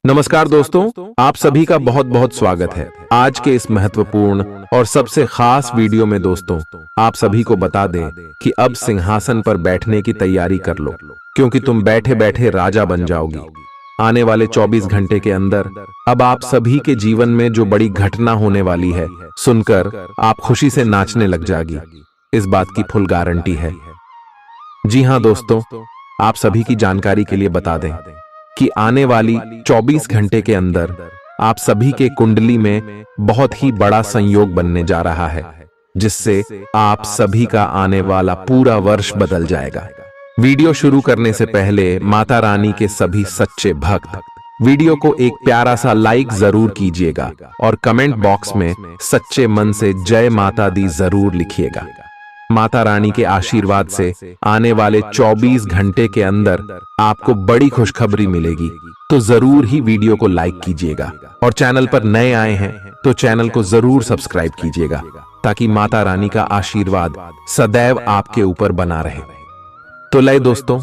नमस्कार दोस्तों, आप सभी का बहुत बहुत स्वागत है। आज के इस महत्वपूर्ण और सबसे खास वीडियो में दोस्तों, आप सभी को बता दें कि अब सिंहासन पर बैठने की तैयारी कर लो, क्योंकि तुम बैठे बैठे राजा बन जाओगी। आने वाले 24 घंटे के अंदर अब आप सभी के जीवन में जो बड़ी घटना होने वाली है, सुनकर आप खुशी से नाचने लग जाएगी। इस बात की फुल गारंटी है। जी हाँ दोस्तों, आप सभी की जानकारी के लिए बता दें कि आने वाली 24 घंटे के अंदर आप सभी के कुंडली में बहुत ही बड़ा संयोग बनने जा रहा है, जिससे आप सभी का आने वाला पूरा वर्ष बदल जाएगा। वीडियो शुरू करने से पहले माता रानी के सभी सच्चे भक्त वीडियो को एक प्यारा सा लाइक जरूर कीजिएगा और कमेंट बॉक्स में सच्चे मन से जय माता दी जरूर लिखिएगा। माता रानी के आशीर्वाद से आने वाले 24 घंटे के अंदर आपको बड़ी खुशखबरी मिलेगी, तो जरूर ही वीडियो को लाइक कीजिएगा और चैनल पर नए आए हैं तो चैनल को जरूर सब्सक्राइब कीजिएगा, ताकि माता रानी का आशीर्वाद सदैव आपके ऊपर बना रहे। तो लय दोस्तों,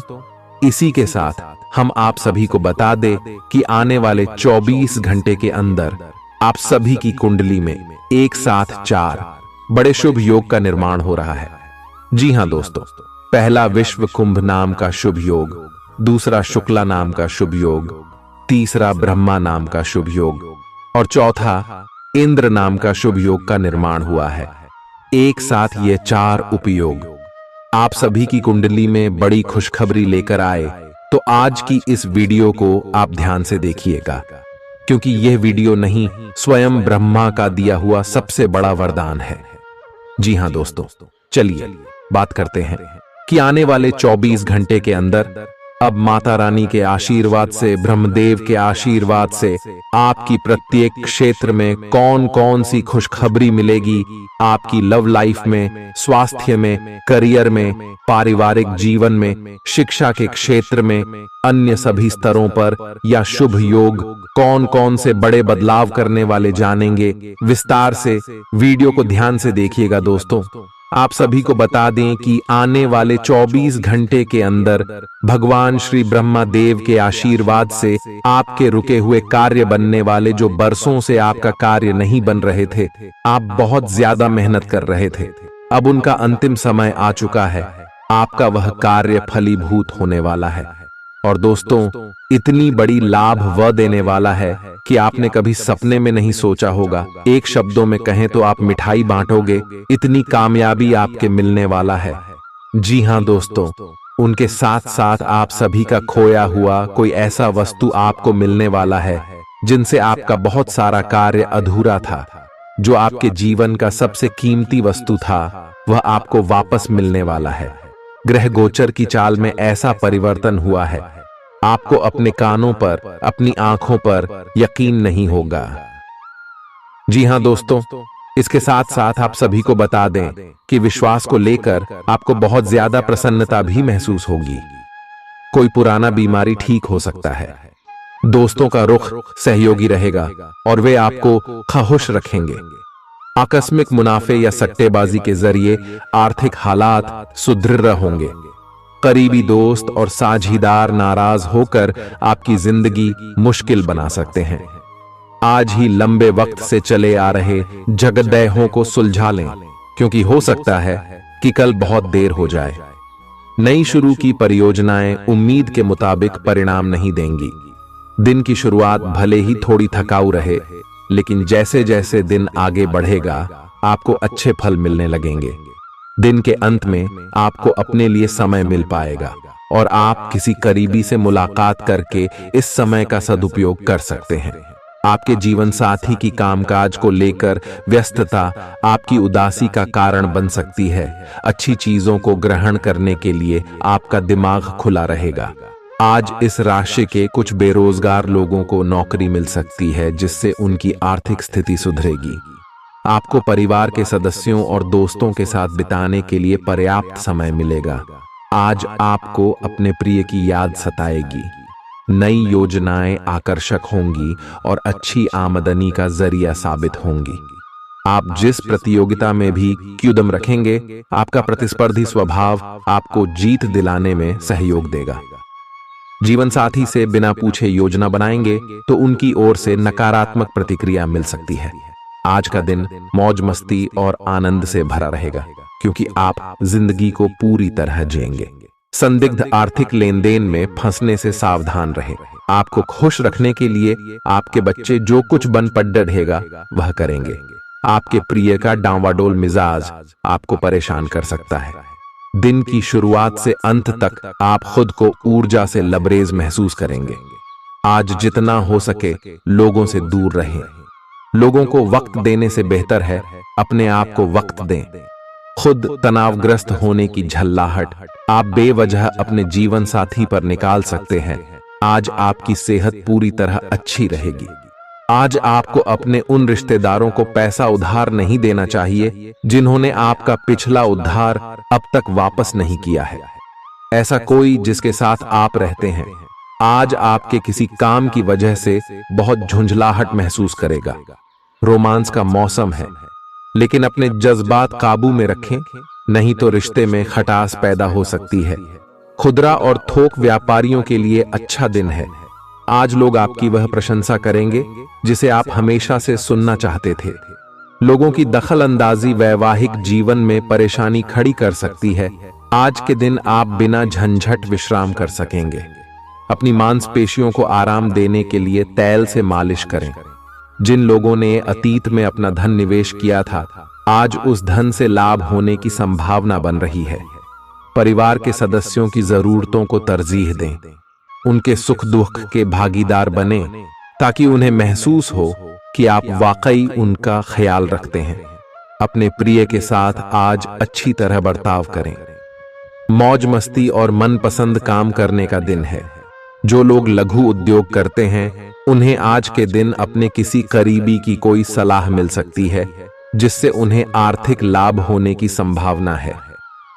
इसी के साथ हम आप सभी को बता दें कि आने वाले 24 घंटे के अंदर आप सभी की कुंडली में एक साथ 4 बड़े शुभ योग का निर्माण हो रहा है। जी हां दोस्तों, पहला विश्व कुंभ नाम का शुभ योग, दूसरा शुक्ला नाम का शुभ योग, तीसरा ब्रह्मा नाम का शुभ योग और चौथा इंद्र नाम का शुभ योग का निर्माण हुआ है। एक साथ ये 4 उपयोग आप सभी की कुंडली में बड़ी खुशखबरी लेकर आए, तो आज की इस वीडियो को आप ध्यान से देखिएगा, क्योंकि यह वीडियो नहीं, स्वयं ब्रह्मा का दिया हुआ सबसे बड़ा वरदान है। जी हां दोस्तों, चलिए बात करते हैं कि आने वाले 24 घंटे के अंदर अब माता रानी के आशीर्वाद से, ब्रह्मदेव के आशीर्वाद से आपकी प्रत्येक क्षेत्र में कौन कौन सी खुशखबरी मिलेगी। आपकी लव लाइफ में, स्वास्थ्य में, करियर में, पारिवारिक जीवन में, शिक्षा के क्षेत्र में, अन्य सभी स्तरों पर या शुभ योग कौन कौन से बड़े बदलाव करने वाले जानेंगे। विस्तार से वीडियो को ध्यान से देखिएगा दोस्तों। आप सभी को बता दें कि आने वाले 24 घंटे के अंदर भगवान श्री ब्रह्मा देव के आशीर्वाद से आपके रुके हुए कार्य बनने वाले, जो बरसों से आपका कार्य नहीं बन रहे थे, आप बहुत ज्यादा मेहनत कर रहे थे, अब उनका अंतिम समय आ चुका है। आपका वह कार्य फलीभूत होने वाला है और दोस्तों, इतनी बड़ी लाभ वह देने वाला है कि आपने कभी सपने में नहीं सोचा होगा। एक शब्दों में कहें तो आप मिठाई बांटोगे, इतनी कामयाबी आपके मिलने वाला है। जी हां दोस्तों, उनके साथ साथ आप सभी का खोया हुआ कोई ऐसा वस्तु आपको मिलने वाला है, जिनसे आपका बहुत सारा कार्य अधूरा था। जो आपके जीवन का सबसे कीमती वस्तु था, वह आपको वापस मिलने वाला है। ग्रह गोचर की चाल में ऐसा परिवर्तन हुआ है, आपको अपने कानों पर, अपनी आंखों पर यकीन नहीं होगा। जी हां दोस्तों, इसके साथ साथ आप सभी को बता दें कि विश्वास को लेकर आपको बहुत ज्यादा प्रसन्नता भी महसूस होगी। कोई पुराना बीमारी ठीक हो सकता है, दोस्तों का रुख सहयोगी रहेगा और वे आपको खुश रखेंगे। आकस्मिक मुनाफे या सट्टेबाजी के जरिए आर्थिक हालात सुदृढ़ होंगे। करीबी दोस्त और साझीदार नाराज होकर आपकी जिंदगी मुश्किल बना सकते हैं। आज ही लंबे वक्त से चले आ रहे झगड़ों को सुलझा लें, क्योंकि हो सकता है कि कल बहुत देर हो जाए। नई शुरू की परियोजनाएं उम्मीद के मुताबिक परिणाम नहीं देंगी। दिन की शुरुआत भले ही थोड़ी थकाऊ रहे, लेकिन जैसे जैसे दिन आगे बढ़ेगा आपको अच्छे फल मिलने लगेंगे। दिन के अंत में आपको अपने लिए समय मिल पाएगा और आप किसी करीबी से मुलाकात करके इस समय का सदुपयोग कर सकते हैं। आपके जीवन साथी की कामकाज को लेकर व्यस्तता आपकी उदासी का कारण बन सकती है। अच्छी चीजों को ग्रहण करने के लिए आपका दिमाग खुला रहेगा। आज इस राशि के कुछ बेरोजगार लोगों को नौकरी मिल सकती है, जिससे उनकी आर्थिक स्थिति सुधरेगी। आपको परिवार के सदस्यों और दोस्तों के साथ बिताने के लिए पर्याप्त समय मिलेगा। आज आपको अपने प्रिय की याद सताएगी। नई योजनाएं आकर्षक होंगी और अच्छी आमदनी का जरिया साबित होंगी। आप जिस प्रतियोगिता में भी कदम रखेंगे, आपका प्रतिस्पर्धी स्वभाव आपको जीत दिलाने में सहयोग देगा। जीवन साथी से बिना पूछे योजना बनाएंगे तो उनकी ओर से नकारात्मक प्रतिक्रिया मिल सकती है। आज का दिन मौज मस्ती और आनंद से भरा रहेगा, क्योंकि आप जिंदगी को पूरी तरह जिएंगे। संदिग्ध आर्थिक लेन देन में फंसने से सावधान रहें। आपको खुश रखने के लिए आपके बच्चे जो कुछ बन पड्डा ढेगा वह करेंगे। आपके प्रिय का डांवाडोल मिजाज आपको परेशान कर सकता है। दिन की शुरुआत से अंत तक आप खुद को ऊर्जा से लबरेज महसूस करेंगे। आज जितना हो सके लोगों से दूर रहें। लोगों को वक्त देने से बेहतर है अपने आप को वक्त दें। खुद तनावग्रस्त होने की झल्लाहट आप बेवजह अपने जीवन साथी पर निकाल सकते हैं। आज आपकी सेहत पूरी तरह अच्छी रहेगी। आज आपको अपने उन रिश्तेदारों को पैसा उधार नहीं देना चाहिए जिन्होंने आपका पिछला उधार अब तक वापस नहीं किया है। ऐसा कोई जिसके साथ आप रहते हैं आज आपके किसी काम की वजह से बहुत झुंझलाहट महसूस करेगा। रोमांस का मौसम है, लेकिन अपने जज्बात काबू में रखें, नहीं तो रिश्ते में खटास पैदा हो सकती है। खुदरा और थोक व्यापारियों के लिए अच्छा दिन है। आज लोग आपकी वह प्रशंसा करेंगे जिसे आप हमेशा से सुनना चाहते थे। लोगों की दखल अंदाजी वैवाहिक जीवन में परेशानी खड़ी कर सकती है। आज के दिन आप बिना झंझट विश्राम कर सकेंगे। अपनी मांसपेशियों को आराम देने के लिए तेल से मालिश करें। जिन लोगों ने अतीत में अपना धन निवेश किया था आज उस धन से लाभ होने की संभावना बन रही है। परिवार के सदस्यों की जरूरतों को तरजीह दें। उनके सुख दुख के भागीदार बने ताकि उन्हें महसूस हो कि आप वाकई उनका ख्याल रखते हैं। अपने प्रिय के साथ आज अच्छी तरह बर्ताव करें। मौज मस्ती और मनपसंद काम करने का दिन है। जो लोग लघु उद्योग करते हैं उन्हें आज के दिन अपने किसी करीबी की कोई सलाह मिल सकती है जिससे उन्हें आर्थिक लाभ होने की संभावना है।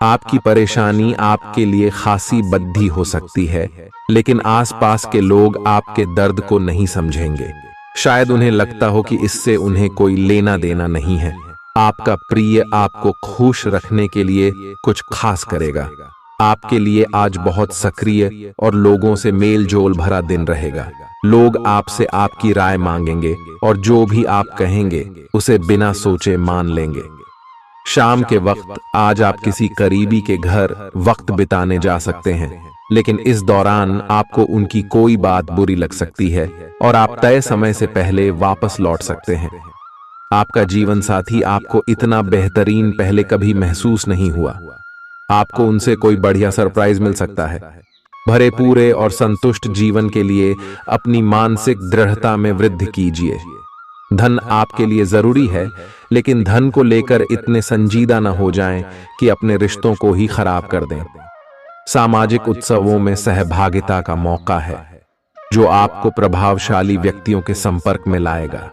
आपकी परेशानी आपके लिए खासी बद्धी हो सकती है, लेकिन आसपास के लोग आपके दर्द को नहीं समझेंगे। शायद उन्हें लगता हो कि इससे उन्हें कोई लेना देना नहीं है। आपका प्रिय आपको खुश रखने के लिए कुछ खास करेगा। आपके लिए आज बहुत सक्रिय और लोगों से मेल जोल भरा दिन रहेगा। लोग आपसे आपकी राय मांगेंगे और जो भी आप कहेंगे उसे बिना सोचे मान लेंगे। शाम के वक्त आज आप किसी करीबी के घर वक्त बिताने जा सकते हैं, लेकिन इस दौरान आपको उनकी कोई बात बुरी लग सकती है और आप तय समय से पहले वापस लौट सकते हैं। आपका जीवन साथी आपको इतना बेहतरीन पहले कभी महसूस नहीं हुआ। आपको उनसे कोई बढ़िया सरप्राइज मिल सकता है। भरे पूरे और संतुष्ट जीवन के लिए अपनी मानसिक दृढ़ता में वृद्धि कीजिए। धन आपके लिए जरूरी है, लेकिन धन को लेकर इतने संजीदा न हो जाएं कि अपने रिश्तों को ही खराब कर दें। सामाजिक उत्सवों में सहभागिता का मौका है जो आपको प्रभावशाली व्यक्तियों के संपर्क में लाएगा।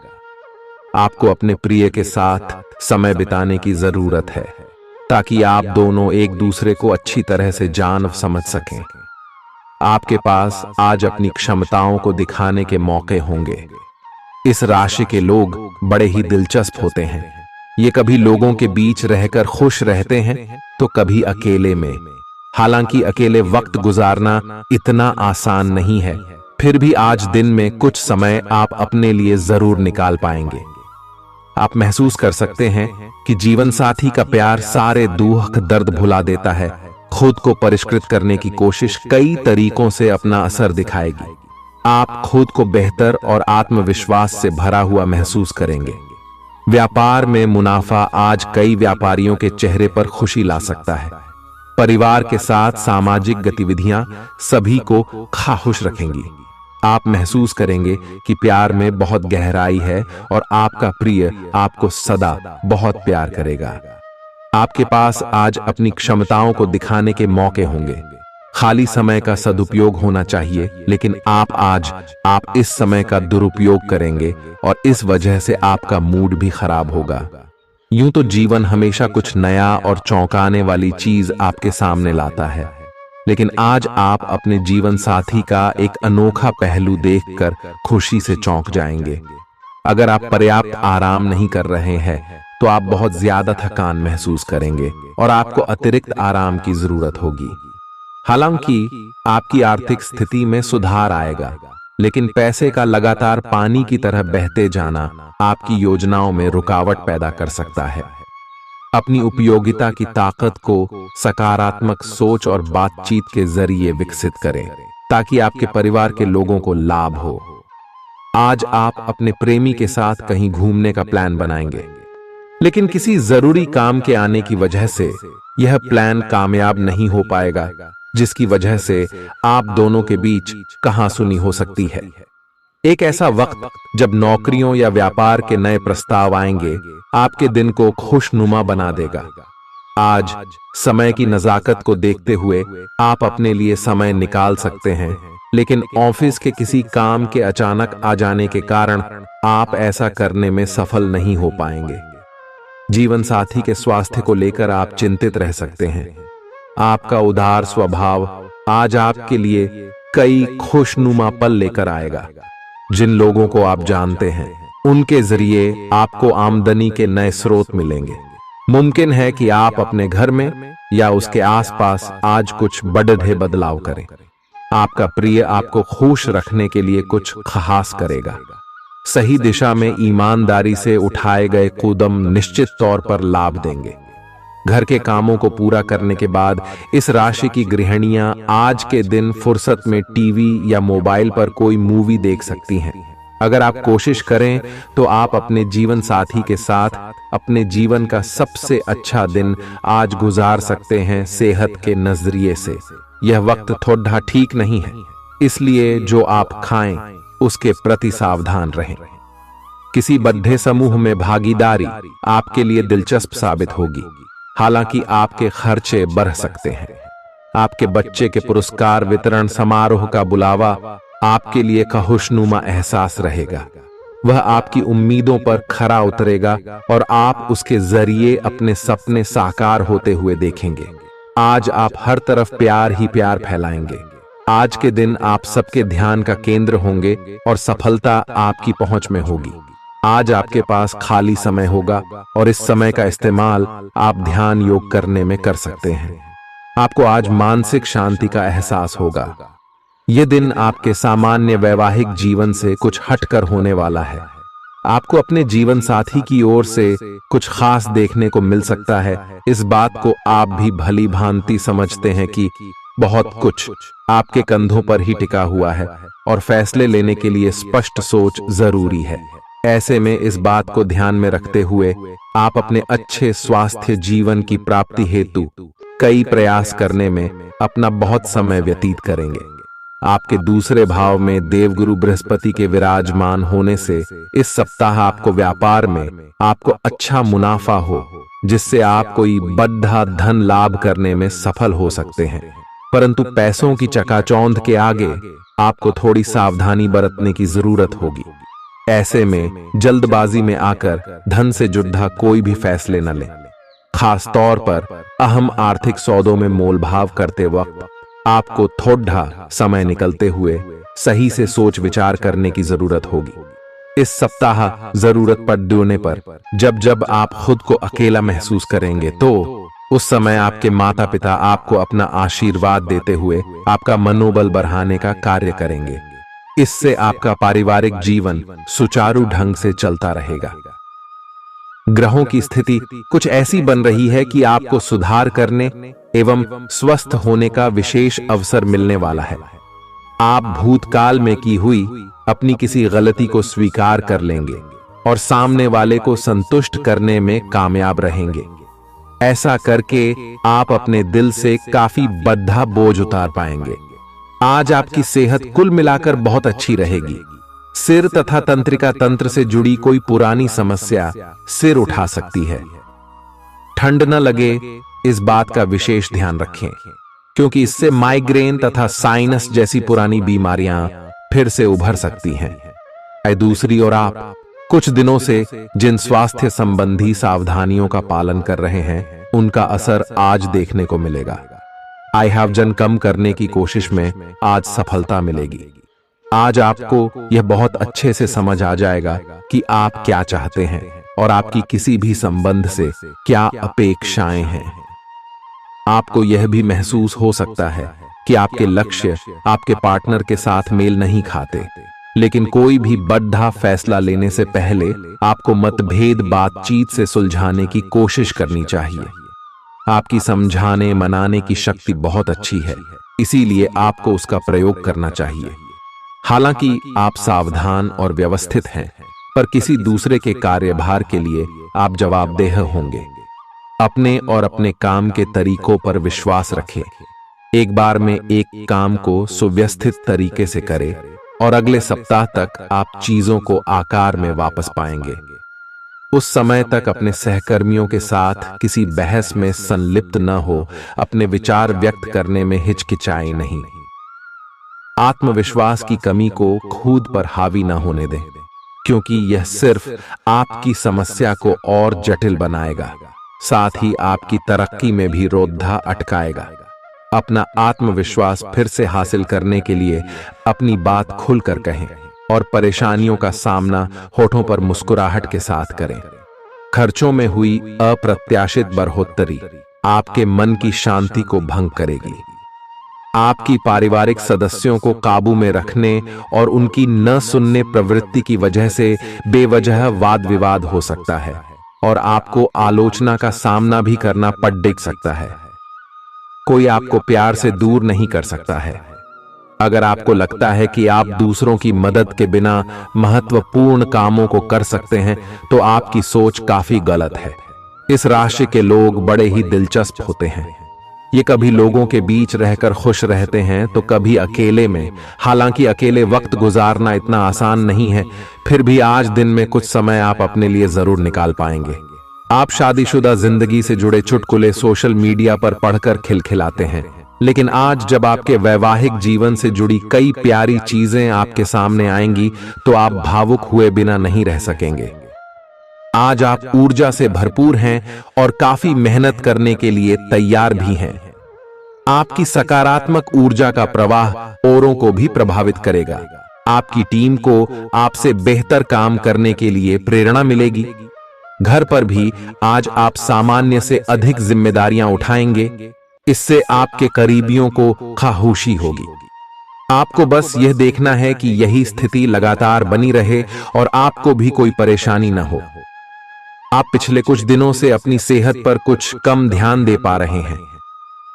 आपको अपने प्रिय के साथ समय बिताने की जरूरत है ताकि आप दोनों एक दूसरे को अच्छी तरह से जान समझ सकें। आपके पास आज अपनी क्षमताओं को दिखाने के मौके होंगे। इस राशि के लोग बड़े ही दिलचस्प होते हैं। ये कभी लोगों के बीच रहकर खुश रहते हैं तो कभी अकेले में। हालांकि अकेले वक्त गुजारना इतना आसान नहीं है, फिर भी आज दिन में कुछ समय आप अपने लिए जरूर निकाल पाएंगे। आप महसूस कर सकते हैं कि जीवन साथी का प्यार सारे दुख दर्द भुला देता है। खुद को परिष्कृत करने की कोशिश कई तरीकों से अपना असर दिखाएगी। आप खुद को बेहतर और आत्मविश्वास से भरा हुआ महसूस करेंगे। व्यापार में मुनाफा आज कई व्यापारियों के चेहरे पर खुशी ला सकता है। परिवार के साथ सामाजिक गतिविधियां सभी को खुश रखेंगी। आप महसूस करेंगे कि प्यार में बहुत गहराई है और आपका प्रिय आपको सदा बहुत प्यार करेगा। आपके पास आज अपनी क्षमताओं को दिखाने के मौके होंगे। खाली समय का सदुपयोग होना चाहिए, लेकिन आप इस समय का दुरुपयोग करेंगे और इस वजह से आपका मूड भी खराब होगा। यूं तो जीवन हमेशा कुछ नया और चौंकाने वाली चीज आपके सामने लाता है, लेकिन आज आप अपने जीवन साथी का एक अनोखा पहलू देखकर खुशी से चौंक जाएंगे। अगर आप पर्याप्त आराम नहीं कर रहे हैं तो आप बहुत ज्यादा थकान महसूस करेंगे और आपको अतिरिक्त आराम की जरूरत होगी। हालांकि आपकी आर्थिक स्थिति में सुधार आएगा, लेकिन पैसे का लगातार पानी की तरह बहते जाना आपकी योजनाओं में रुकावट पैदा कर सकता है। अपनी उपयोगिता की ताकत को सकारात्मक सोच और बातचीत के जरिए विकसित करें ताकि आपके परिवार के लोगों को लाभ हो। आज आप अपने प्रेमी के साथ कहीं घूमने का प्लान बनाएंगे, लेकिन किसी जरूरी काम के आने की वजह से यह प्लान कामयाब नहीं हो पाएगा, जिसकी वजह से आप दोनों के बीच कहासुनी हो सकती है। एक ऐसा वक्त जब नौकरियों या व्यापार के नए प्रस्ताव आएंगे आपके दिन को खुशनुमा बना देगा। आज समय की नजाकत को देखते हुए आप अपने लिए समय निकाल सकते हैं, लेकिन ऑफिस के किसी काम के अचानक आ जाने के कारण आप ऐसा करने में सफल नहीं हो पाएंगे। जीवन साथी के स्वास्थ्य को लेकर आप चिंतित रह सकते हैं। आपका उदार स्वभाव आज आपके लिए कई खुशनुमा पल लेकर आएगा। जिन लोगों को आप जानते हैं उनके जरिए आपको आमदनी के नए स्रोत मिलेंगे। मुमकिन है कि आप अपने घर में या उसके आसपास आज कुछ बड़े बदलाव करें। आपका प्रिय आपको खुश रखने के लिए कुछ खास करेगा। सही दिशा में ईमानदारी से उठाए गए कदम निश्चित तौर पर लाभ देंगे। घर के कामों को पूरा करने के बाद इस राशि की गृहिणियां आज के दिन फुर्सत में टीवी या मोबाइल पर कोई मूवी देख सकती हैं। अगर आप कोशिश करें तो आप अपने जीवन साथी के साथ अपने जीवन का सबसे अच्छा दिन आज गुजार सकते हैं। सेहत के नजरिए से यह वक्त थोड़ा ठीक नहीं है, इसलिए जो आप खाएं उसके प्रति सावधान रहें। किसी बद्ध समूह में भागीदारी आपके लिए दिलचस्प साबित होगी, हालांकि आपके खर्चे बढ़ सकते हैं। आपके बच्चे के पुरस्कार वितरण समारोह का बुलावा आपके लिए खुशनुमा एहसास रहेगा। वह आपकी उम्मीदों पर खरा उतरेगा और आप उसके जरिए अपने सपने साकार होते हुए देखेंगे। आज आप हर तरफ प्यार ही प्यार फैलाएंगे। आज के दिन आप सबके ध्यान का केंद्र होंगे और सफलता आपकी पहुंच में होगी। आज आपके पास खाली समय होगा और इस समय का इस्तेमाल आप ध्यान योग करने में कर सकते हैं। आपको आज मानसिक शांति का एहसास होगा। यह दिन आपके सामान्य वैवाहिक जीवन से कुछ हटकर होने वाला है। आपको अपने जीवन साथी की ओर से कुछ खास देखने को मिल सकता है। इस बात को आप भी भली भांति समझते हैं कि बहुत कुछ आपके कंधों पर ही टिका हुआ है और फैसले लेने के लिए स्पष्ट सोच जरूरी है। ऐसे में इस बात को ध्यान में रखते हुए आप अपने अच्छे स्वास्थ्य जीवन की प्राप्ति हेतु कई प्रयास करने में अपना बहुत समय व्यतीत करेंगे। आपके दूसरे भाव में देवगुरु बृहस्पति के विराजमान होने से इस सप्ताह आपको व्यापार में आपको अच्छा मुनाफा हो, जिससे आप कोई बड़ा धन लाभ करने में सफल हो सकते हैं। परंतु पैसों की चकाचौंध के आगे आपको थोड़ी सावधानी बरतने की जरूरत होगी। ऐसे में जल्दबाजी में आकर धन से जुड़ा कोई भी फैसले न लें। खास तौर पर अहम आर्थिक सौदों में मोलभाव करते वक्त आपको थोड़ा समय निकलते हुए सही से सोच विचार करने की जरूरत होगी। इस सप्ताह जरूरत पड़ने पर जब जब आप खुद को अकेला महसूस करेंगे तो उस समय आपके माता पिता आपको अपना आशीर्वाद देते हुए आपका मनोबल बढ़ाने का कार्य करेंगे। इससे आपका पारिवारिक जीवन सुचारू ढंग से चलता रहेगा। ग्रहों की स्थिति कुछ ऐसी बन रही है कि आपको सुधार करने एवं स्वस्थ होने का विशेष अवसर मिलने वाला है। आप भूतकाल में की हुई अपनी किसी गलती को स्वीकार कर लेंगे और सामने वाले को संतुष्ट करने में कामयाब रहेंगे। ऐसा करके आप अपने दिल से काफी बड़ा बोझ उतार पाएंगे। आज आपकी सेहत कुल मिलाकर बहुत अच्छी रहेगी। सिर तथा तंत्रिका तंत्र से जुड़ी कोई पुरानी समस्या सिर उठा सकती है। ठंड न लगे इस बात का विशेष ध्यान रखें, क्योंकि इससे माइग्रेन तथा साइनस जैसी पुरानी बीमारियां फिर से उभर सकती हैं। दूसरी ओर आप कुछ दिनों से जिन स्वास्थ्य संबंधी सावधानियों का पालन कर रहे हैं उनका असर आज देखने को मिलेगा। आई हैव जन कम करने की कोशिश में आज सफलता मिलेगी। आज आपको यह बहुत अच्छे से समझ आ जाएगा कि आप क्या चाहते हैं और आपकी किसी भी संबंध से क्या अपेक्षाएं हैं। आपको यह भी महसूस हो सकता है कि आपके लक्ष्य आपके पार्टनर के साथ मेल नहीं खाते, लेकिन कोई भी बड़ा फैसला लेने से पहले आपको मतभेद बातचीत से सुलझाने की कोशिश करनी चाहिए। आपकी समझाने मनाने की शक्ति बहुत अच्छी है, इसीलिए आपको उसका प्रयोग करना चाहिए। हालांकि आप सावधान और व्यवस्थित हैं, पर किसी दूसरे के कार्यभार के लिए आप जवाबदेह होंगे। अपने और अपने काम के तरीकों पर विश्वास रखें। एक बार में एक काम को सुव्यवस्थित तरीके से करें और अगले सप्ताह तक आप चीजों को आकार में वापस पाएंगे। उस समय तक अपने सहकर्मियों के साथ किसी बहस में संलिप्त न हो, अपने विचार व्यक्त करने में हिचकिचाएं नहीं। आत्मविश्वास की कमी को खुद पर हावी न होने दें, क्योंकि यह सिर्फ आपकी समस्या को और जटिल बनाएगा, साथ ही आपकी तरक्की में भी रोधा अटकाएगा। अपना आत्मविश्वास फिर से हासिल करने के लिए अपनी बात खुलकर कहें और परेशानियों का सामना होठों पर मुस्कुराहट के साथ करें। खर्चों में हुई अप्रत्याशित बढ़ोतरी आपके मन की शांति को भंग करेगी। आपकी पारिवारिक सदस्यों को काबू में रखने और उनकी न सुनने प्रवृत्ति की वजह से बेवजह वाद विवाद हो सकता है और आपको आलोचना का सामना भी करना पड़ सकता है। कोई आपको प्यार से दूर नहीं कर सकता है। अगर आपको लगता है कि आप दूसरों की मदद के बिना महत्वपूर्ण कामों को कर सकते हैं, तो आपकी सोच काफी गलत है। इस राशि के लोग बड़े ही दिलचस्प होते हैं। ये कभी लोगों के बीच रहकर खुश रहते हैं तो कभी अकेले में। हालांकि अकेले वक्त गुजारना इतना आसान नहीं है, फिर भी आज दिन में कुछ समय आप अपने लिए जरूर निकाल पाएंगे। आप शादीशुदा जिंदगी से जुड़े चुटकुले सोशल मीडिया पर पढ़कर खिलखिलाते हैं, लेकिन आज जब आपके वैवाहिक जीवन से जुड़ी कई प्यारी चीजें आपके सामने आएंगी तो आप भावुक हुए बिना नहीं रह सकेंगे। आज आप ऊर्जा से भरपूर हैं और काफी मेहनत करने के लिए तैयार भी हैं। आपकी सकारात्मक ऊर्जा का प्रवाह औरों को भी प्रभावित करेगा। आपकी टीम को आपसे बेहतर काम करने के लिए प्रेरणा मिलेगी। घर पर भी आज आप सामान्य से अधिक जिम्मेदारियां उठाएंगे। इससे आपके करीबियों को खामोशी होगी। आपको बस यह देखना है कि यही स्थिति लगातार बनी रहे और आपको भी कोई परेशानी न हो। आप पिछले कुछ दिनों से अपनी सेहत पर कुछ कम ध्यान दे पा रहे हैं।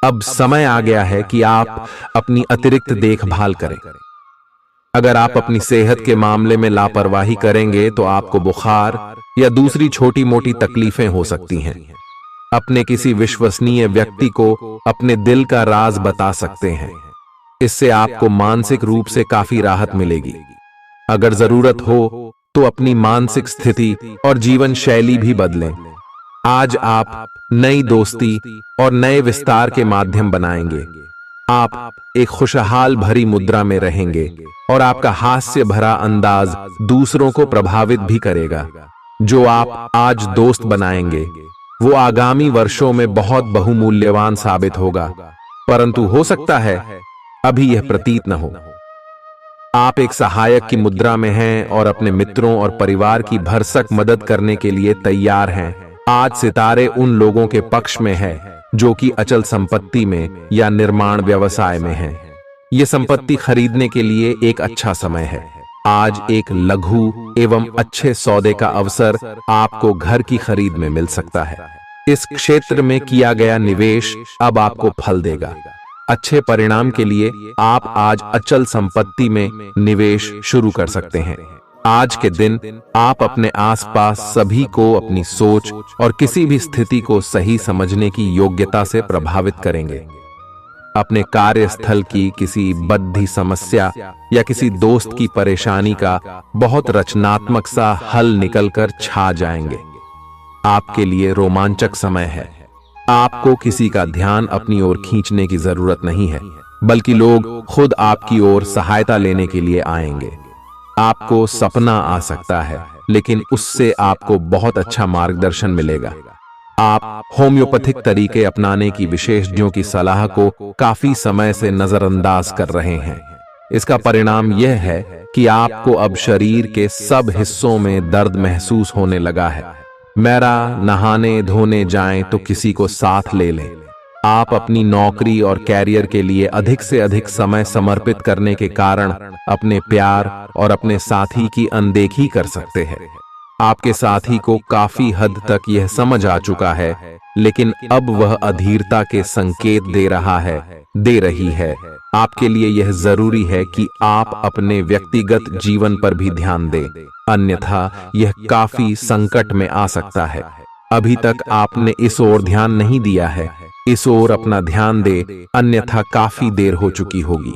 अब समय आ गया है कि आप अपनी अतिरिक्त देखभाल करें। अगर आप अपनी सेहत के मामले में लापरवाही करेंगे तो आपको बुखार या दूसरी छोटी मोटी तकलीफें हो सकती हैं। अपने किसी विश्वसनीय व्यक्ति को अपने दिल का राज बता सकते हैं। इससे आपको मानसिक रूप से काफी राहत मिलेगी। अगर जरूरत हो तो अपनी मानसिक स्थिति और जीवन शैली भी बदलें। आज आप नई दोस्ती और नए विस्तार के माध्यम बनाएंगे। आप एक खुशहाल भरी मुद्रा में रहेंगे और आपका हास्य भरा अंदाज दूसरों को प्रभावित भी करेगा। जो आप आज दोस्त बनाएंगे वो आगामी वर्षों में बहुत बहुमूल्यवान साबित होगा, परंतु हो सकता है अभी यह प्रतीत न हो। आप एक सहायक की मुद्रा में हैं और अपने मित्रों और परिवार की भरसक मदद करने के लिए तैयार हैं। आज सितारे उन लोगों के पक्ष में है जो कि अचल संपत्ति में या निर्माण व्यवसाय में हैं। ये संपत्ति खरीदने के लिए एक अच्छा समय है। आज एक लघु एवं अच्छे सौदे का अवसर आपको घर की खरीद में मिल सकता है। इस क्षेत्र में किया गया निवेश अब आपको फल देगा। अच्छे परिणाम के लिए आप आज अचल संपत्ति में निवेश शुरू कर सकते हैं। आज के दिन आप अपने आसपास सभी को अपनी सोच और किसी भी स्थिति को सही समझने की योग्यता से प्रभावित करेंगे। अपने कार्यस्थल की किसी बद्धी समस्या या किसी दोस्त की परेशानी का बहुत रचनात्मक सा हल निकलकर छा जाएंगे। आपके लिए रोमांचक समय है। आपको किसी का ध्यान अपनी ओर खींचने की जरूरत नहीं है, बल्कि लोग खुद आपकी ओर सहायता लेने के लिए आएंगे। आपको सपना आ सकता है, लेकिन उससे आपको बहुत अच्छा मार्गदर्शन मिलेगा। आप होम्योपैथिक तरीके अपनाने की विशेषज्ञों की सलाह को काफी समय से नजरअंदाज कर रहे हैं। इसका परिणाम यह है कि आपको अब शरीर के सब हिस्सों में दर्द महसूस होने लगा है। मेरा नहाने धोने जाएं तो किसी को साथ ले लें। आप अपनी नौकरी और कैरियर के लिए अधिक से अधिक समय समर्पित करने के कारण अपने प्यार और अपने साथी की अनदेखी कर सकते हैं। आपके साथी को काफी हद तक यह समझ आ चुका है, लेकिन अब वह अधीरता के संकेत दे रही है। आपके लिए यह जरूरी है कि आप अपने व्यक्तिगत जीवन पर भी ध्यान दें, अन्यथा यह काफी संकट में आ सकता है। अभी तक आपने इस ओर ध्यान नहीं दिया है, इस ओर अपना ध्यान दे, अन्यथा काफी देर हो चुकी होगी।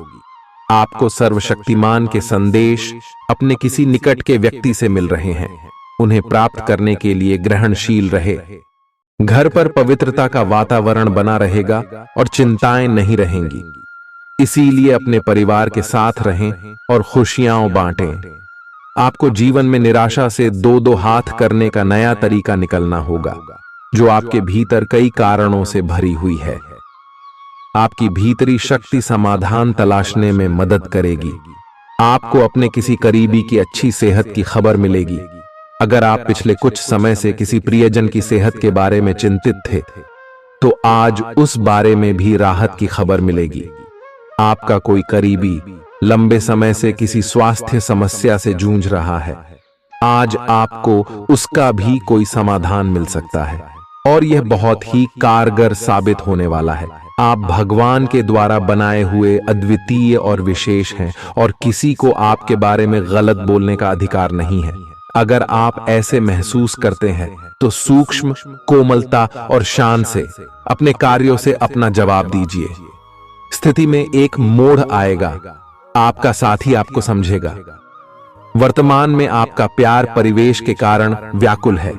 आपको सर्वशक्तिमान के संदेश अपने किसी निकट के व्यक्ति से मिल रहे हैं। उन्हें प्राप्त करने के लिए ग्रहणशील रहे। घर पर पवित्रता का वातावरण बना रहेगा और चिंताएं नहीं रहेंगी। इसीलिए अपने परिवार के साथ रहें और खुशियां बांटें। आपको जीवन में निराशा से दो दो हाथ करने का नया तरीका निकलना होगा, जो आपके भीतर कई कारणों से भरी हुई है। आपकी भीतरी शक्ति समाधान तलाशने में मदद करेगी। आपको अपने किसी करीबी की अच्छी सेहत की खबर मिलेगी। अगर आप पिछले कुछ समय से किसी प्रियजन की सेहत के बारे में चिंतित थे, तो आज उस बारे में भी राहत की खबर मिलेगी। आपका कोई करीबी लंबे समय से किसी स्वास्थ्य समस्या से जूझ रहा है, आज आपको उसका भी कोई समाधान मिल सकता है और यह बहुत ही कारगर साबित होने वाला है। आप भगवान के द्वारा बनाए हुए अद्वितीय और विशेष हैं और किसी को आपके बारे में गलत बोलने का अधिकार नहीं है। अगर आप ऐसे महसूस करते हैं तो सूक्ष्म, कोमलता और शान से अपने कार्यों से अपना जवाब दीजिए। स्थिति में एक मोड़ आएगा, आपका साथी आपको समझेगा। वर्तमान में आपका प्यार परिवेश के कारण व्याकुल है,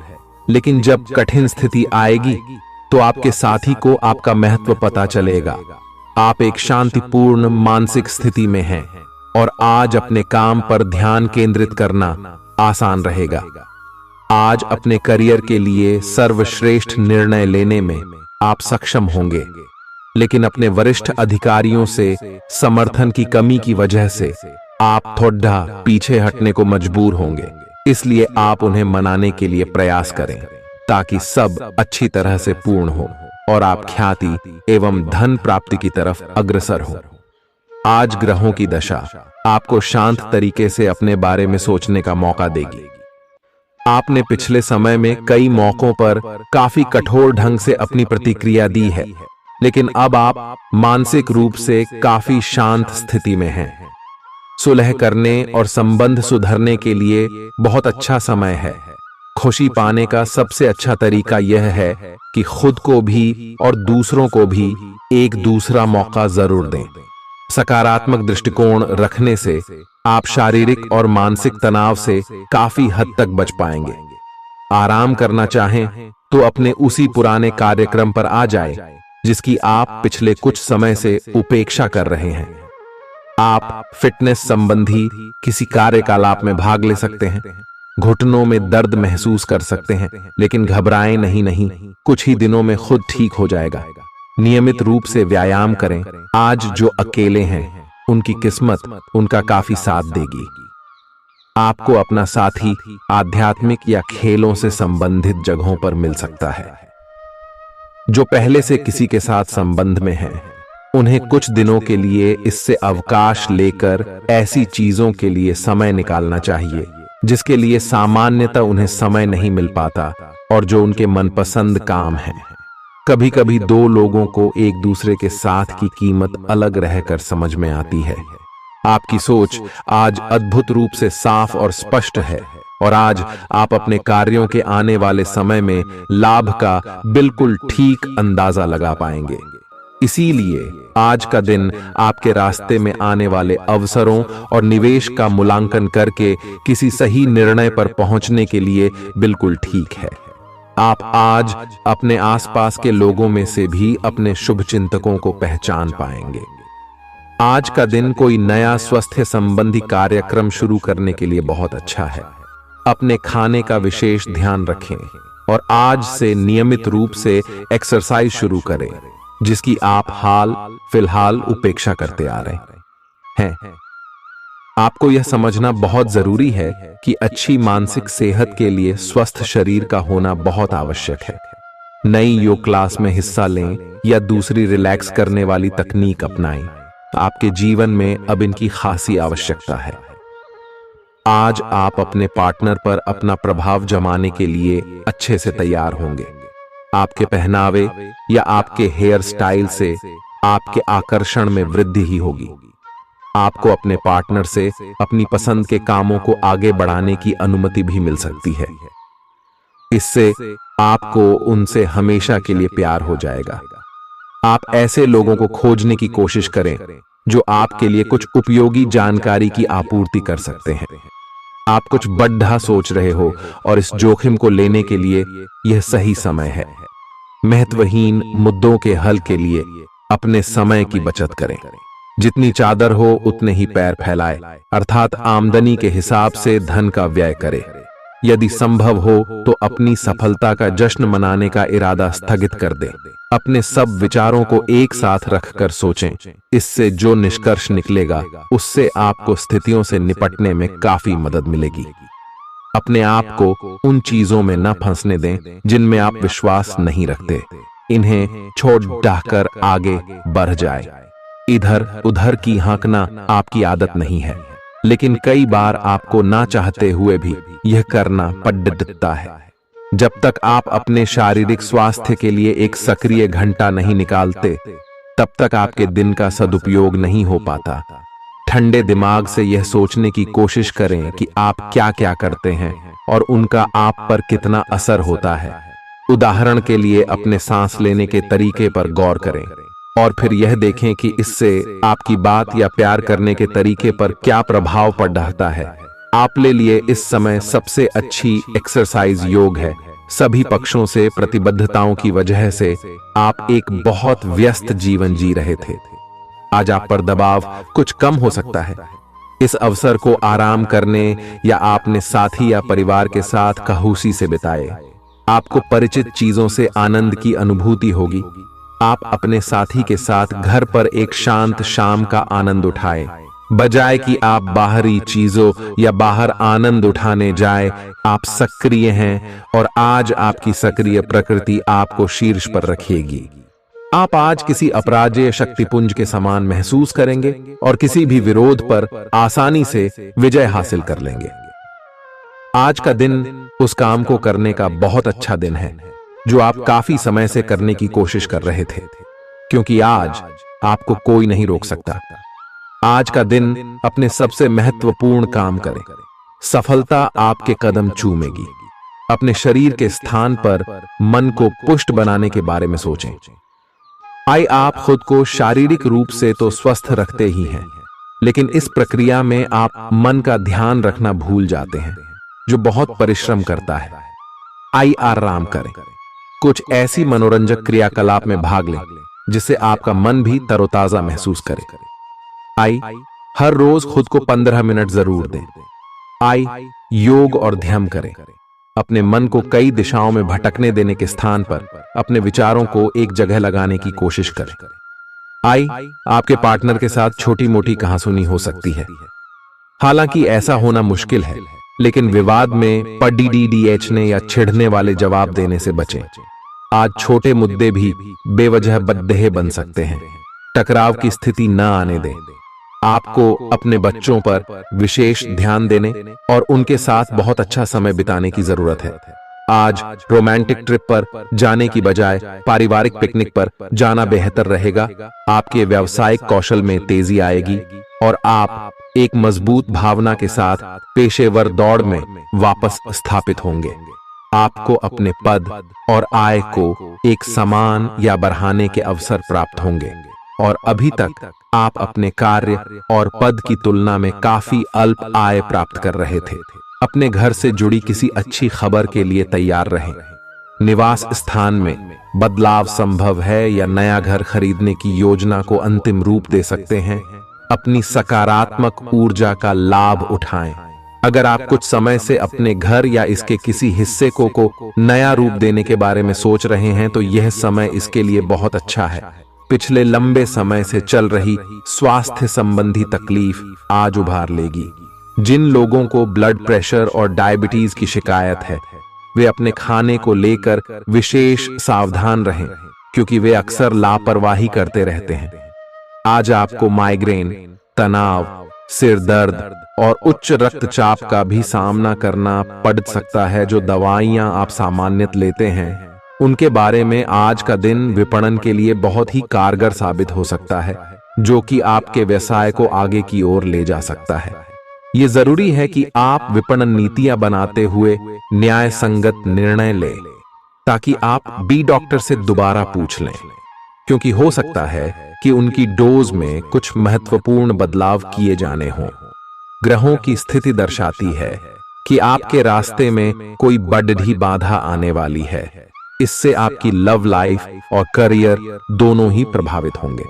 लेकिन जब कठिन स्थिति आएगी तो आपके साथी को आपका महत्व पता चलेगा। आप एक शांतिपूर्ण मानसिक स्थिति में हैं और आज अपने काम पर ध्यान केंद्रित करना आसान रहेगा। आज अपने करियर के लिए सर्वश्रेष्ठ निर्णय लेने में आप सक्षम होंगे, लेकिन अपने वरिष्ठ अधिकारियों से समर्थन की कमी की वजह से आप थोड़ा पीछे हटने को मजबूर होंगे। इसलिए आप उन्हें मनाने के लिए प्रयास करें ताकि सब अच्छी तरह से पूर्ण हो और आप ख्याति एवं धन प्राप्ति की तरफ अग्रसर हो। आज ग्रहों की दशा आपको शांत तरीके से अपने बारे में सोचने का मौका देगी। आपने पिछले समय में कई मौकों पर काफी कठोर ढंग से अपनी प्रतिक्रिया दी है, लेकिन अब आप मानसिक रूप से काफी शांत स्थिति में हैं। सुलह करने और संबंध सुधरने के लिए बहुत अच्छा समय है। खुशी पाने का सबसे अच्छा तरीका यह है कि खुद को भी और दूसरों को भी एक दूसरा मौका जरूर दें। सकारात्मक दृष्टिकोण रखने से आप शारीरिक और मानसिक तनाव से काफी हद तक बच पाएंगे। आराम करना चाहें तो अपने उसी पुराने कार्यक्रम पर आ जाएं, जिसकी आप पिछले कुछ समय से उपेक्षा कर रहे हैं। आप फिटनेस संबंधी किसी कार्यकलाप में भाग ले सकते हैं। घुटनों में दर्द महसूस कर सकते हैं, लेकिन घबराएं नहीं, कुछ ही दिनों में खुद ठीक हो जाएगा। नियमित रूप से व्यायाम करें। आज जो अकेले हैं उनकी किस्मत उनका काफी साथ देगी। आपको अपना साथी आध्यात्मिक या खेलों से संबंधित जगहों पर मिल सकता है। जो पहले से किसी के साथ संबंध में हैं, उन्हें कुछ दिनों के लिए इससे अवकाश लेकर ऐसी चीजों के लिए समय निकालना चाहिए जिसके लिए सामान्यतः उन्हें समय नहीं मिल पाता और जो उनके मनपसंद काम है। कभी कभी दो लोगों को एक दूसरे के साथ की कीमत अलग रहकर समझ में आती है। आपकी सोच आज अद्भुत रूप से साफ और स्पष्ट है और आज आप अपने कार्यों के आने वाले समय में लाभ का बिल्कुल ठीक अंदाजा लगा पाएंगे। इसीलिए आज का दिन आपके रास्ते में आने वाले अवसरों और निवेश का मूल्यांकन करके किसी सही निर्णय पर पहुंचने के लिए बिल्कुल ठीक है। आप आज अपने आसपास के लोगों में से भी अपने शुभचिंतकों को पहचान पाएंगे। आज का दिन कोई नया स्वास्थ्य संबंधी कार्यक्रम शुरू करने के लिए बहुत अच्छा है। अपने खाने का विशेष ध्यान रखें और आज से नियमित रूप से एक्सरसाइज शुरू करें, जिसकी आप हाल फिलहाल उपेक्षा करते आ रहे हैं। आपको यह समझना बहुत जरूरी है कि अच्छी मानसिक सेहत के लिए स्वस्थ शरीर का होना बहुत आवश्यक है। नई योग क्लास में हिस्सा लें या दूसरी रिलैक्स करने वाली तकनीक अपनाएं। आपके जीवन में अब इनकी खासी आवश्यकता है। आज आप अपने पार्टनर पर अपना प्रभाव जमाने के लिए अच्छे से तैयार होंगे। आपके पहनावे या आपके हेयर स्टाइल से आपके आकर्षण में वृद्धि ही होगी। आपको अपने पार्टनर से अपनी पसंद के कामों को आगे बढ़ाने की अनुमति भी मिल सकती है। इससे आपको उनसे हमेशा के लिए प्यार हो जाएगा। आप ऐसे लोगों को खोजने की कोशिश करें जो आपके लिए कुछ उपयोगी जानकारी की आपूर्ति कर सकते हैं। आप कुछ बड़ा सोच रहे हो और इस जोखिम को लेने के लिए यह सही समय है। महत्वहीन मुद्दों के हल के लिए अपने समय की बचत करें। जितनी चादर हो उतने ही पैर फैलाए, अर्थात आमदनी के हिसाब से धन का व्यय करें। यदि संभव हो तो अपनी सफलता का जश्न मनाने का इरादा स्थगित कर दें। अपने सब विचारों को एक साथ रखकर सोचें। इससे जो निष्कर्ष निकलेगा उससे आपको स्थितियों से निपटने में काफी मदद मिलेगी। अपने आप को उन चीजों में न फंसने दें जिनमें आप विश्वास नहीं रखते। इन्हें छोड़ डाहकर आगे बढ़ जाए। इधर उधर की हाँकना आपकी आदत नहीं है, लेकिन कई बार आपको ना चाहते हुए भी यह करना पड़ता है। जब तक आप अपने शारीरिक स्वास्थ्य के लिए एक सक्रिय घंटा नहीं निकालते, तब तक आपके दिन का सदुपयोग नहीं हो पाता। ठंडे दिमाग से यह सोचने की कोशिश करें कि आप क्या क्या करते हैं और उनका आप पर कितना असर होता है। उदाहरण के लिए अपने सांस लेने के तरीके पर गौर करें और फिर यह देखें कि इससे आपकी बात या प्यार करने के तरीके पर क्या प्रभाव पड़ रहा है। आपके लिए इस समय सबसे अच्छी एक्सरसाइज योग है। सभी पक्षों से प्रतिबद्धताओं की वजह से आप एक बहुत व्यस्त जीवन जी रहे थे। आज आप पर दबाव कुछ कम हो सकता है। इस अवसर को आराम करने या अपने साथी या परिवार के साथ खौशी से बिताए। आपको परिचित चीजों से आनंद की अनुभूति होगी। आप अपने साथी के साथ घर पर एक शांत शाम का आनंद उठाएं, बजाय कि आप बाहरी चीजों या बाहर आनंद उठाने जाए। आप सक्रिय हैं और आज आपकी सक्रिय प्रकृति आपको शीर्ष पर रखेगी। आप आज किसी अपराजेय शक्तिपुंज के समान महसूस करेंगे और किसी भी विरोध पर आसानी से विजय हासिल कर लेंगे। आज का दिन उस काम को करने का बहुत अच्छा दिन है जो आप काफी समय से करने की कोशिश कर रहे थे, क्योंकि आज आपको कोई नहीं रोक सकता। आज का दिन अपने सबसे महत्वपूर्ण काम करें। सफलता आपके कदम चूमेगी। अपने शरीर के स्थान पर मन को पुष्ट बनाने के बारे में सोचें। आप खुद को शारीरिक रूप से तो स्वस्थ रखते ही हैं, लेकिन इस प्रक्रिया में आप मन का ध्यान रखना भूल जाते हैं, जो बहुत परिश्रम करता है। आराम करें। कुछ ऐसी मनोरंजक क्रियाकलाप में भाग लें जिससे आपका मन भी तरोताजा महसूस करे। हर रोज खुद को 15 मिनट जरूर दें। योग और ध्यान करें। अपने मन को कई दिशाओं में भटकने देने के स्थान पर अपने विचारों को एक जगह लगाने की कोशिश करें। आपके पार्टनर के साथ छोटी मोटी कहासुनी हो सकती है। हालांकि ऐसा होना मुश्किल है, लेकिन विवाद में पढ़ने या छिड़ने वाले जवाब देने से बचें। आज छोटे मुद्दे भी बेवजह बद्देह बन सकते हैं। टकराव की स्थिति न आने दें। आपको अपने बच्चों पर विशेष ध्यान देने और उनके साथ बहुत अच्छा समय बिताने की जरूरत है। आज रोमांटिक ट्रिप पर जाने की बजाय पारिवारिक पिकनिक पर जाना बेहतर रहेगा। आपके व्यावसायिक कौशल में तेजी आएगी और आप एक मजबूत भावना के साथ पेशेवर दौड़ में वापस स्थापित होंगे। आपको अपने पद और आय को एक समान या बढ़ाने के अवसर प्राप्त होंगे और अभी तक आप अपने कार्य और पद की तुलना में काफी अल्प आय प्राप्त कर रहे थे। अपने घर से जुड़ी किसी अच्छी खबर के लिए तैयार रहें। निवास स्थान में बदलाव संभव है या नया घर खरीदने की योजना को अंतिम रूप दे सकते हैं। अपनी सकारात्मक ऊर्जा का लाभ उठाएं। अगर आप कुछ समय से अपने घर या इसके किसी हिस्से को नया रूप देने के बारे में सोच रहे हैं, तो यह समय इसके लिए बहुत अच्छा है। पिछले लंबे समय से चल रही स्वास्थ्य संबंधी तकलीफ आज उभार लेगी। जिन लोगों को ब्लड प्रेशर और डायबिटीज की शिकायत है, वे अपने खाने को लेकर विशेष सावधान रहें, क्योंकि वे अक्सर लापरवाही करते रहते हैं। आज आपको माइग्रेन, तनाव, सिर दर्द और उच्च रक्तचाप का भी सामना करना पड़ सकता है। जो दवाइयां आप सामान्यतः लेते हैं, उनके बारे में आज का दिन विपणन के लिए बहुत ही कारगर साबित हो सकता है, जो कि आपके व्यवसाय को आगे की ओर ले जा सकता है। ये जरूरी है कि आप विपणन नीतियां बनाते हुए न्याय संगत निर्णय लें, ताकि आप बी डॉक्टर से दोबारा पूछ लें, क्योंकि हो सकता है कि उनकी डोज में कुछ महत्वपूर्ण बदलाव किए जाने हों। ग्रहों की स्थिति दर्शाती है कि आपके रास्ते में कोई बड़ी बाधा आने वाली है। इससे आपकी लव लाइफ और करियर दोनों ही प्रभावित होंगे।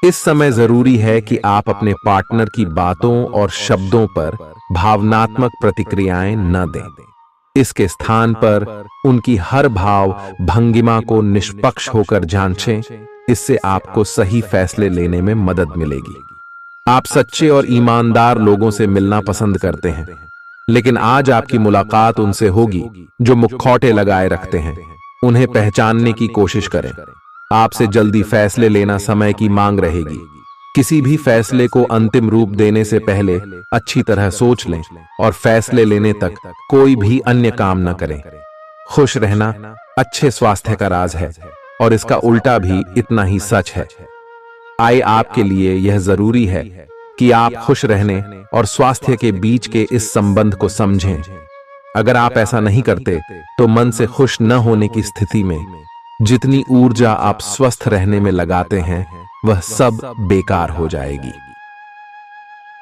इस समय जरूरी है कि आप अपने पार्टनर की बातों और शब्दों पर भावनात्मक प्रतिक्रियाएं न दें। इसके स्थान पर उनकी हर भाव भंगिमा को निष्पक्ष होकर जांचें। इससे आपको सही फैसले लेने में मदद मिलेगी। आप सच्चे और ईमानदार लोगों से मिलना पसंद करते हैं, लेकिन आज आपकी मुलाकात उनसे होगी जो मुखौटे लगाए रखते हैं। उन्हें पहचानने की कोशिश करें। आपसे जल्दी फैसले लेना समय की मांग रहेगी। किसी भी फैसले को अंतिम रूप देने से पहले अच्छी तरह सोच लें और फैसले लेने तक कोई भी अन्य काम न करें। खुश रहना अच्छे स्वास्थ्य का राज है, और इसका उल्टा भी इतना ही सच है। आए आपके लिए यह जरूरी है कि आप खुश रहने और स्वास्थ्य के बीच के इस संबंध को समझें। अगर आप ऐसा नहीं करते तो मन से खुश न होने की स्थिति में जितनी ऊर्जा आप स्वस्थ रहने में लगाते हैं, वह सब बेकार हो जाएगी।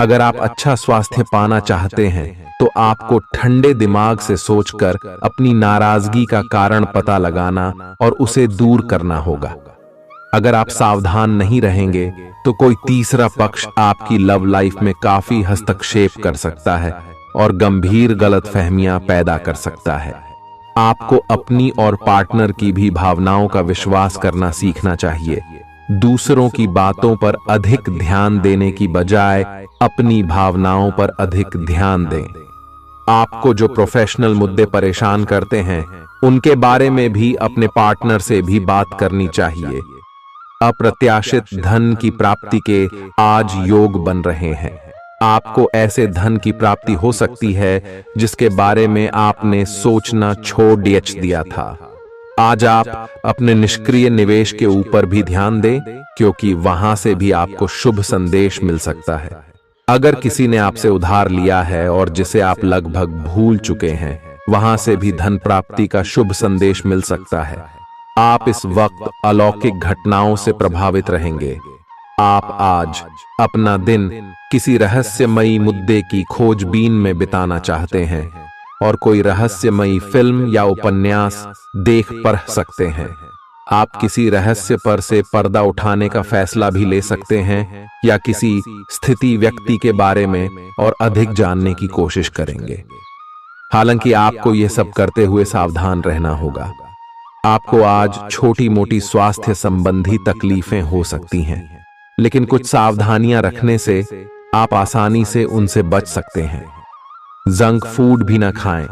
अगर आप अच्छा स्वास्थ्य पाना चाहते हैं तो आपको ठंडे दिमाग से सोचकर अपनी नाराजगी का कारण पता लगाना और उसे दूर करना होगा। अगर आप सावधान नहीं रहेंगे तो कोई तीसरा पक्ष आपकी लव लाइफ में काफी हस्तक्षेप कर सकता है और गंभीर गलतफहमियां पैदा कर सकता है। आपको अपनी और पार्टनर की भी भावनाओं का विश्वास करना सीखना चाहिए। दूसरों की बातों पर अधिक ध्यान देने की बजाय अपनी भावनाओं पर अधिक ध्यान दें। आपको जो प्रोफेशनल मुद्दे परेशान करते हैं, उनके बारे में भी अपने पार्टनर से भी बात करनी चाहिए। अप्रत्याशित धन की प्राप्ति के आज योग बन रहे हैं। आपको ऐसे धन की प्राप्ति हो सकती है जिसके बारे में आपने सोचना छोड़ दिया था। आज आप अपने निष्क्रिय निवेश के ऊपर भी ध्यान दें, क्योंकि वहां से भी आपको शुभ संदेश मिल सकता है। अगर किसी ने आपसे उधार लिया है और जिसे आप लगभग भूल चुके हैं, वहां से भी धन प्राप्ति का शुभ संदेश मिल सकता है। आप इस वक्त अलौकिक घटनाओं से प्रभावित रहेंगे। आप आज अपना दिन किसी रहस्यमयी मुद्दे की खोजबीन में बिताना चाहते हैं और कोई रहस्यमयी फिल्म या उपन्यास देख पढ़ सकते हैं। आप किसी रहस्य पर से पर्दा उठाने का फैसला भी ले सकते हैं या किसी स्थिति व्यक्ति के बारे में और अधिक जानने की कोशिश करेंगे। हालांकि आपको यह सब करते हुए सावधान रहना होगा। आपको आज छोटी मोटी स्वास्थ्य संबंधी तकलीफें हो सकती हैं, लेकिन कुछ सावधानियां रखने से आप आसानी से उनसे बच सकते हैं। जंक फूड भी न खाएं,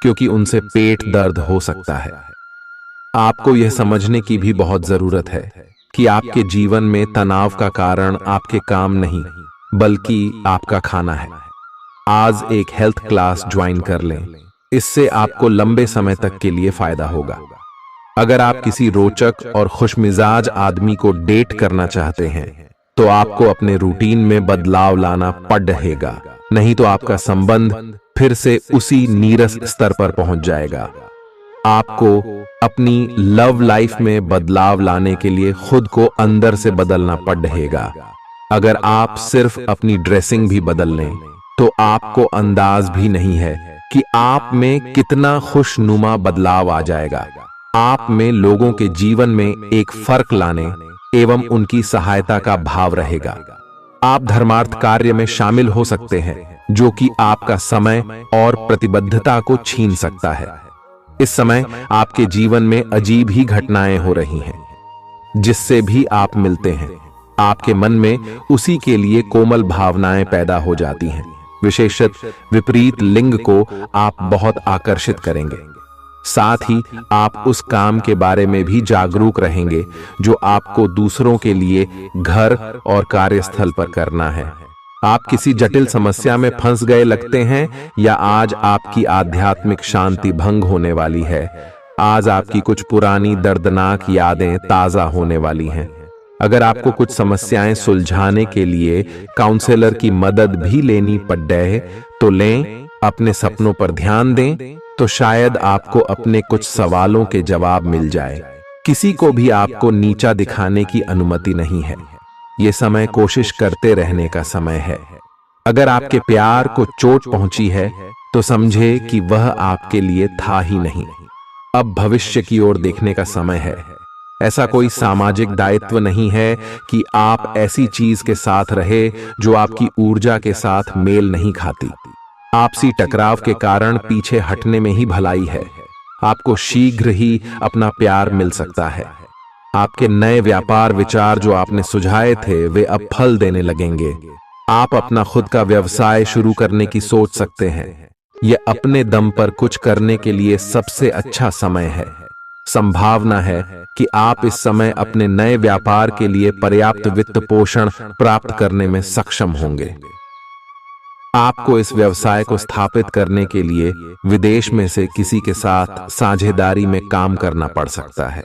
क्योंकि उनसे पेट दर्द हो सकता है। आपको यह समझने की भी बहुत जरूरत है कि आपके जीवन में तनाव का कारण आपके काम नहीं, बल्कि आपका खाना है। आज एक हेल्थ क्लास ज्वाइन कर लें, इससे आपको लंबे समय तक के लिए फायदा होगा। अगर आप किसी रोचक और खुशमिजाज आदमी को डेट करना चाहते हैं तो आपको अपने रूटीन में बदलाव लाना पड़ेगा, नहीं तो आपका संबंध फिर से उसी नीरस स्तर पर पहुंच जाएगा। आपको अपनी लव लाइफ में बदलाव लाने के लिए खुद को अंदर से बदलना पड़ेगा। अगर आप सिर्फ अपनी ड्रेसिंग भी बदल लें तो आपको अंदाज भी नहीं है कि आप में कितना खुशनुमा बदलाव आ जाएगा। आप में लोगों के जीवन में एक फर्क लाने एवं उनकी सहायता का भाव रहेगा। आप धर्मार्थ कार्य में शामिल हो सकते हैं, जो कि आपका समय और प्रतिबद्धता को छीन सकता है। इस समय आपके जीवन में अजीब ही घटनाएं हो रही हैं, जिससे भी आप मिलते हैं आपके मन में उसी के लिए कोमल भावनाएं पैदा हो जाती हैं। विशेषतः विपरीत लिंग को आप बहुत आकर्षित करेंगे। साथ ही आप उस काम के बारे में भी जागरूक रहेंगे जो आपको दूसरों के लिए घर और कार्यस्थल पर करना है। आप किसी जटिल समस्या में फंस गए लगते हैं या आज आपकी आध्यात्मिक शांति भंग होने वाली है। आज आपकी कुछ पुरानी दर्दनाक यादें ताजा होने वाली हैं। अगर आपको कुछ समस्याएं सुलझाने के लिए काउंसलर की मदद भी लेनी पड़ जाए तो लें। अपने सपनों पर ध्यान दें तो शायद आपको अपने कुछ सवालों के जवाब मिल जाए। किसी को भी आपको नीचा दिखाने की अनुमति नहीं है। ये समय कोशिश करते रहने का समय है। अगर आपके प्यार को चोट पहुंची है तो समझे कि वह आपके लिए था ही नहीं। अब भविष्य की ओर देखने का समय है। ऐसा कोई सामाजिक दायित्व नहीं है कि आप ऐसी चीज के साथ रहे जो आपकी ऊर्जा के साथ मेल नहीं खाती। आपसी टकराव के कारण पीछे हटने में ही भलाई है। आपको शीघ्र ही अपना प्यार मिल सकता है। आपके नए व्यापार विचार जो आपने सुझाए थे वे अब फल देने लगेंगे। आप अपना खुद का व्यवसाय शुरू करने की सोच सकते हैं। यह अपने दम पर कुछ करने के लिए सबसे अच्छा समय है। संभावना है कि आप इस समय अपने नए व्यापार के लिए पर्याप्त वित्त पोषण प्राप्त करने में सक्षम होंगे। आपको इस व्यवसाय को स्थापित करने के लिए विदेश में से किसी के साथ साझेदारी में काम करना पड़ सकता है।